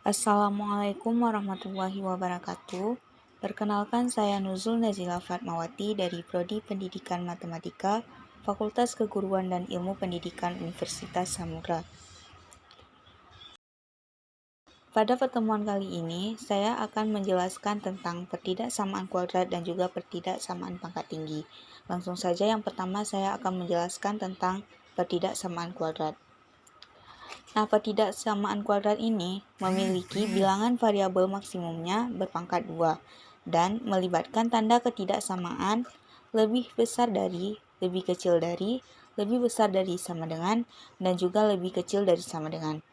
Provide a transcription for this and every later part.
Assalamualaikum warahmatullahi wabarakatuh. Perkenalkan, saya Nuzul Nazila Fatmawati dari Prodi Pendidikan Matematika, Fakultas Keguruan dan Ilmu Pendidikan Universitas Samudra. Pada pertemuan kali ini, saya akan menjelaskan tentang pertidaksamaan kuadrat dan juga pertidaksamaan pangkat tinggi. Langsung saja, yang pertama saya akan menjelaskan tentang pertidaksamaan kuadrat. Nah, pertidaksamaan kuadrat ini memiliki bilangan variabel maksimumnya berpangkat 2 dan melibatkan tanda ketidaksamaan lebih besar dari, lebih kecil dari, lebih besar dari sama dengan, dan juga lebih kecil dari sama dengan.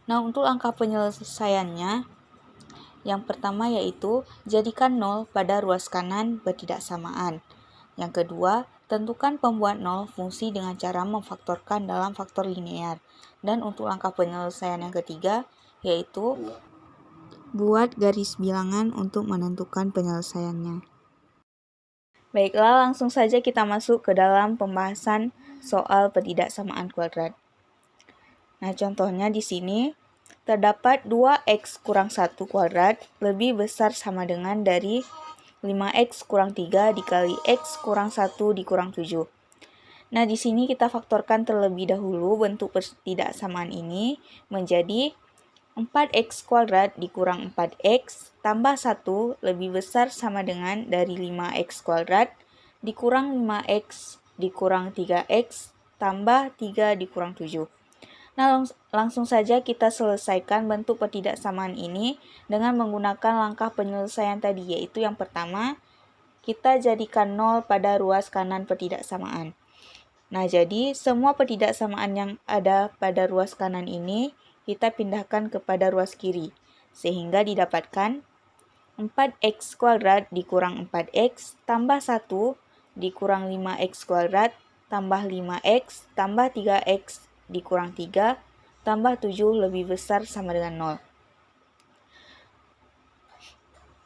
Nah, untuk angka penyelesaiannya, yang pertama yaitu jadikan 0 pada ruas kanan pertidaksamaan. Yang kedua, tentukan pembuat 0 fungsi dengan cara memfaktorkan dalam faktor linear. Dan untuk langkah penyelesaian yang ketiga, yaitu buat garis bilangan untuk menentukan penyelesaiannya. Baiklah, langsung saja kita masuk ke dalam pembahasan soal pertidaksamaan kuadrat. Nah, contohnya di sini terdapat 2x kurang 1 kuadrat lebih besar sama dengan dari 5x kurang 3 dikali x kurang 1 dikurang 7. Nah, di sini kita faktorkan terlebih dahulu bentuk pertidaksamaan ini menjadi 4x kuadrat dikurang 4x tambah 1 lebih besar sama dengan dari 5x kuadrat dikurang 5x dikurang 3x tambah 3 dikurang 7. Nah, langsung saja kita selesaikan bentuk pertidaksamaan ini dengan menggunakan langkah penyelesaian tadi, yaitu yang pertama, kita jadikan 0 pada ruas kanan pertidaksamaan. Nah, jadi semua pertidaksamaan yang ada pada ruas kanan ini kita pindahkan kepada ruas kiri, sehingga didapatkan 4x kuadrat dikurang 4x tambah 1 dikurang 5x kuadrat tambah 5x tambah 3x dikurang 3 tambah 7 lebih besar sama dengan 0.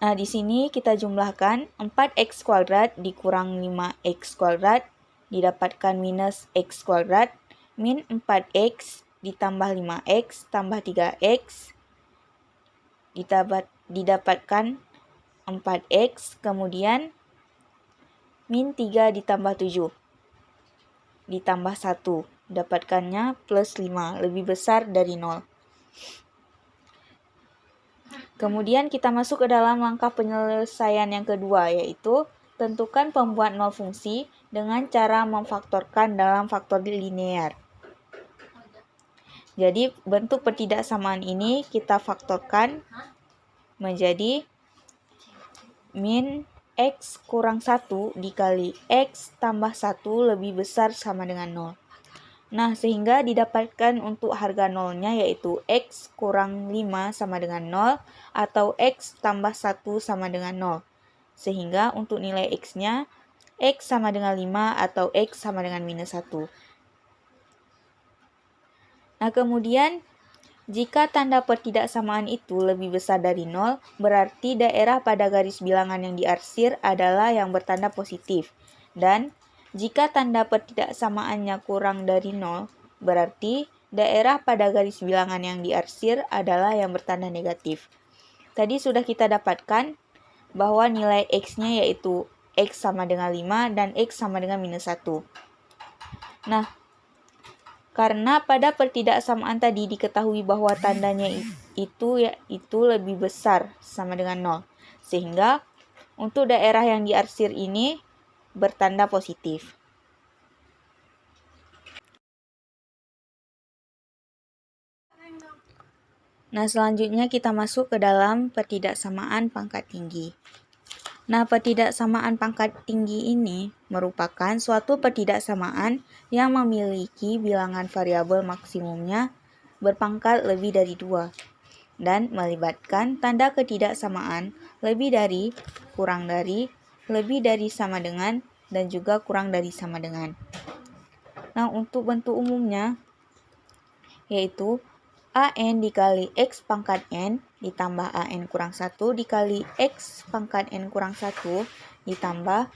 Nah, di sini kita jumlahkan 4x kuadrat dikurang 5x kuadrat didapatkan minus x kuadrat min 4x ditambah 5x tambah 3x didapatkan 4x, kemudian min 3 ditambah 7 ditambah 1, dapatkannya plus 5, lebih besar dari 0. Kemudian kita masuk ke dalam langkah penyelesaian yang kedua, yaitu tentukan pembuat 0 fungsi dengan cara memfaktorkan dalam faktor linear. Jadi bentuk pertidaksamaan ini kita faktorkan menjadi min x kurang 1 dikali x tambah 1 lebih besar sama dengan 0. Nah, sehingga didapatkan untuk harga 0-nya yaitu x kurang 5 sama dengan 0 atau x tambah 1 sama dengan 0. Sehingga untuk nilai x-nya x sama dengan 5 atau x sama dengan minus 1. Nah, kemudian jika tanda pertidaksamaan itu lebih besar dari 0, berarti daerah pada garis bilangan yang diarsir adalah yang bertanda positif. Dan jika tanda pertidaksamaannya kurang dari 0, berarti daerah pada garis bilangan yang diarsir adalah yang bertanda negatif. Tadi sudah kita dapatkan bahwa nilai x-nya yaitu x sama dengan 5 dan x sama dengan minus 1. Nah, karena pada pertidaksamaan tadi diketahui bahwa tandanya itu lebih besar sama dengan 0. Sehingga untuk daerah yang diarsir ini bertanda positif. Nah, selanjutnya kita masuk ke dalam pertidaksamaan pangkat tinggi. Nah, pertidaksamaan pangkat tinggi ini merupakan suatu pertidaksamaan yang memiliki bilangan variabel maksimumnya berpangkat lebih dari 2 dan melibatkan tanda ketidaksamaan lebih dari, kurang dari, lebih dari sama dengan, dan juga kurang dari sama dengan. Nah, untuk bentuk umumnya yaitu an dikali x pangkat n ditambah an kurang 1 dikali x pangkat n kurang 1 ditambah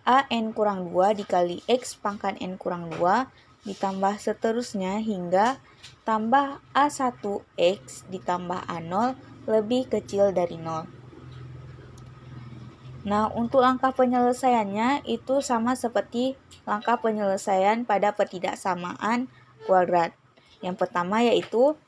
an kurang 2 dikali x pangkat n kurang 2 ditambah seterusnya hingga tambah A1X ditambah A0 lebih kecil dari 0. Nah, untuk langkah penyelesaiannya itu sama seperti langkah penyelesaian pada pertidaksamaan kuadrat. Yang pertama yaitu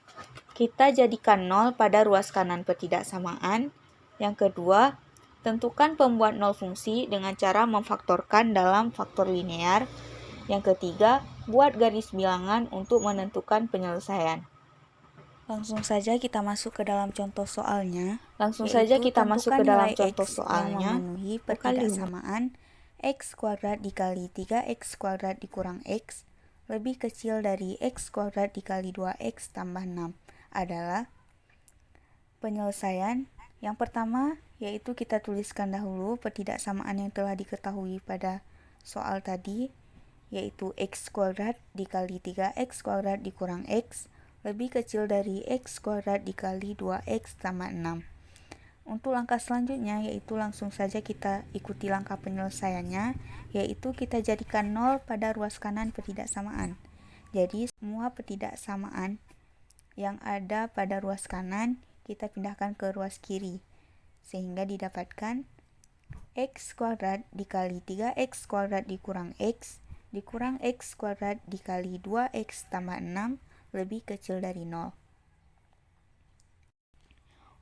kita jadikan 0 pada ruas kanan pertidaksamaan. Yang kedua, tentukan pembuat 0 fungsi dengan cara memfaktorkan dalam faktor linear. Yang ketiga, buat garis bilangan untuk menentukan penyelesaian. Langsung saja kita masuk ke dalam contoh soalnya. Yang memenuhi pertidaksamaan x kuadrat dikali 3x kuadrat dikurang x lebih kecil dari x kuadrat dikali 2x tambah 6 adalah penyelesaian. Yang pertama yaitu kita tuliskan dahulu pertidaksamaan yang telah diketahui pada soal tadi, yaitu x kuadrat dikali 3x kuadrat dikurang x lebih kecil dari x kuadrat dikali 2x tambah 6. Untuk langkah selanjutnya yaitu langsung saja kita ikuti langkah penyelesaiannya, yaitu kita jadikan 0 pada ruas kanan pertidaksamaan. Jadi semua pertidaksamaan yang ada pada ruas kanan kita pindahkan ke ruas kiri, sehingga didapatkan x kuadrat dikali 3x kuadrat dikurang x kuadrat dikali 2x tambah 6 lebih kecil dari 0.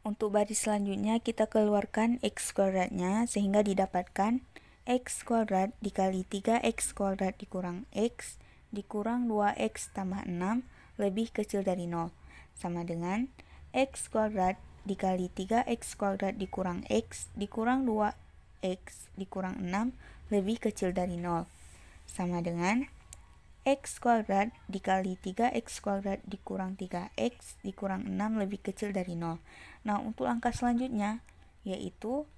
Untuk baris selanjutnya kita keluarkan x kuadratnya sehingga didapatkan x kuadrat dikali 3x kuadrat dikurang x dikurang 2x tambah 6 lebih kecil dari 0 sama dengan x kuadrat dikali 3x kuadrat dikurang x dikurang 2x dikurang 6 lebih kecil dari 0 sama dengan x kuadrat dikali 3x kuadrat dikurang 3x dikurang 6 lebih kecil dari 0. Nah, untuk angka selanjutnya yaitu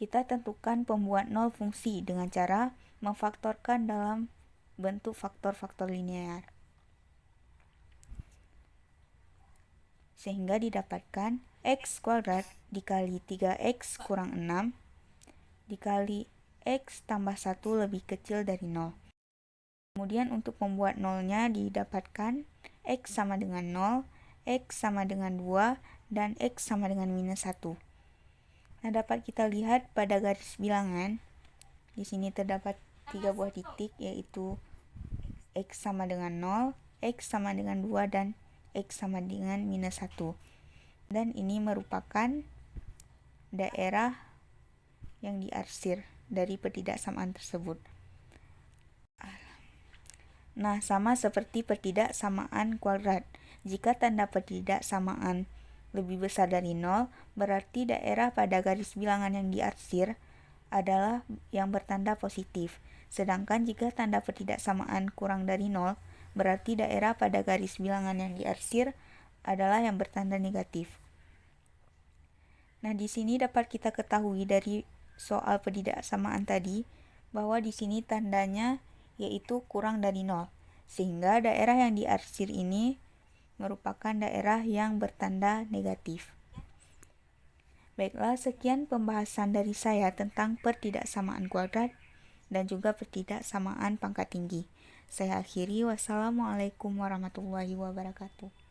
kita tentukan pembuat 0 fungsi dengan cara memfaktorkan dalam bentuk faktor-faktor linear. Sehingga didapatkan x kuadrat dikali 3x kurang 6 dikali x tambah 1 lebih kecil dari 0. Kemudian untuk pembuat 0-nya didapatkan x sama dengan 0, x sama dengan 2, dan x sama dengan minus 1. Nah, dapat kita lihat pada garis bilangan, di sini terdapat 3 buah titik, yaitu x sama dengan 0, x sama dengan 2, dan x sama dengan minus 1. Dan ini merupakan daerah yang diarsir dari pertidaksamaan tersebut. Nah, sama seperti pertidaksamaan kuadrat. Jika tanda pertidaksamaan lebih besar dari 0, berarti daerah pada garis bilangan yang diarsir adalah yang bertanda positif. Sedangkan jika tanda pertidaksamaan kurang dari 0, berarti daerah pada garis bilangan yang diarsir adalah yang bertanda negatif. Nah, di sini dapat kita ketahui dari soal pertidaksamaan tadi bahwa di sini tandanya yaitu kurang dari 0, sehingga daerah yang diarsir ini merupakan daerah yang bertanda negatif. Baiklah, sekian pembahasan dari saya tentang pertidaksamaan kuadrat dan juga pertidaksamaan pangkat tinggi. Saya akhiri, wassalamualaikum warahmatullahi wabarakatuh.